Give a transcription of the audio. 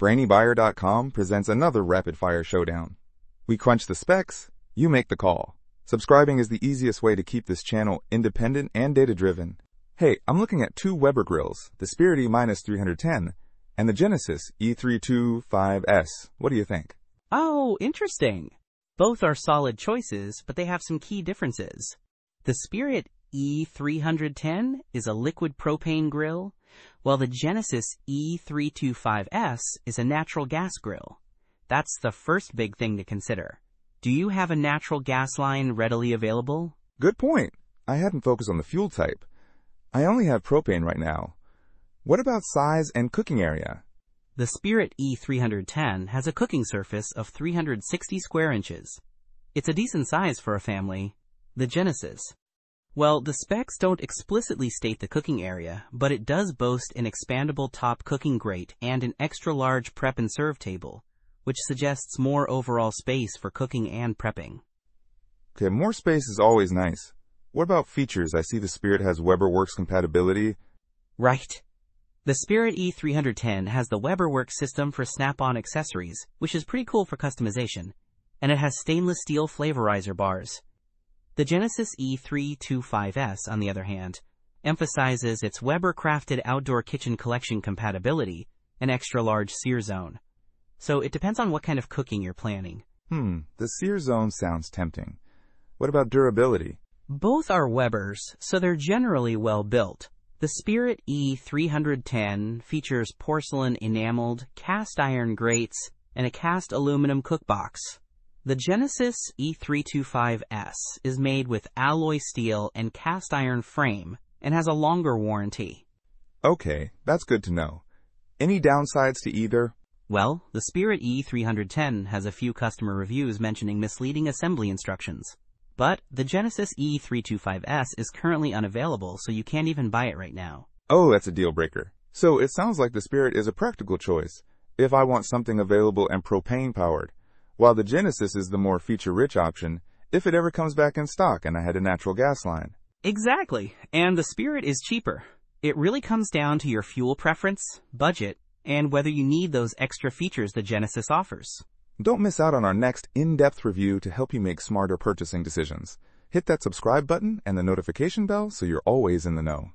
BrainyBuyer.com presents another rapid-fire showdown. We crunch the specs, you make the call. Subscribing is the easiest way to keep this channel independent and data-driven. Hey, I'm looking at two Weber grills, the Spirit E-310 and the Genesis E-325S. What do you think? Oh, interesting. Both are solid choices, but they have some key differences. The Spirit E-310 is a liquid propane grill, while the Genesis E-325S is a natural gas grill. That's the first big thing to consider. Do you have a natural gas line readily available? Good point. I hadn't focused on the fuel type. I only have propane right now. What about size and cooking area? The Spirit E-310 has a cooking surface of 360 square inches. It's a decent size for a family. The Genesis. Well, the specs don't explicitly state the cooking area, but it does boast an expandable top cooking grate and an extra-large prep and serve table, which suggests more overall space for cooking and prepping. Okay, more space is always nice. What about features? I see the Spirit has WeberWorks compatibility. Right. The Spirit E-310 has the WeberWorks system for snap-on accessories, which is pretty cool for customization, and it has stainless steel flavorizer bars. The Genesis E-325S, on the other hand, emphasizes its Weber-crafted outdoor kitchen collection compatibility and extra-large Sear Zone. So it depends on what kind of cooking you're planning. The Sear Zone sounds tempting. What about durability? Both are Webers, so they're generally well built. The Spirit E-310 features porcelain enameled, cast iron grates, and a cast aluminum cookbox. The Genesis E-325S is made with alloy steel and cast iron frame and has a longer warranty. Okay, that's good to know. Any downsides to either? Well, the Spirit E-310 has a few customer reviews mentioning misleading assembly instructions. But the Genesis E-325S is currently unavailable, so you can't even buy it right now. Oh, that's a deal breaker. So it sounds like the Spirit is a practical choice if I want something available and propane powered, while the Genesis is the more feature-rich option if it ever comes back in stock and I had a natural gas line. Exactly, and the Spirit is cheaper. It really comes down to your fuel preference, budget, and whether you need those extra features the Genesis offers. Don't miss out on our next in-depth review to help you make smarter purchasing decisions. Hit that subscribe button and the notification bell so you're always in the know.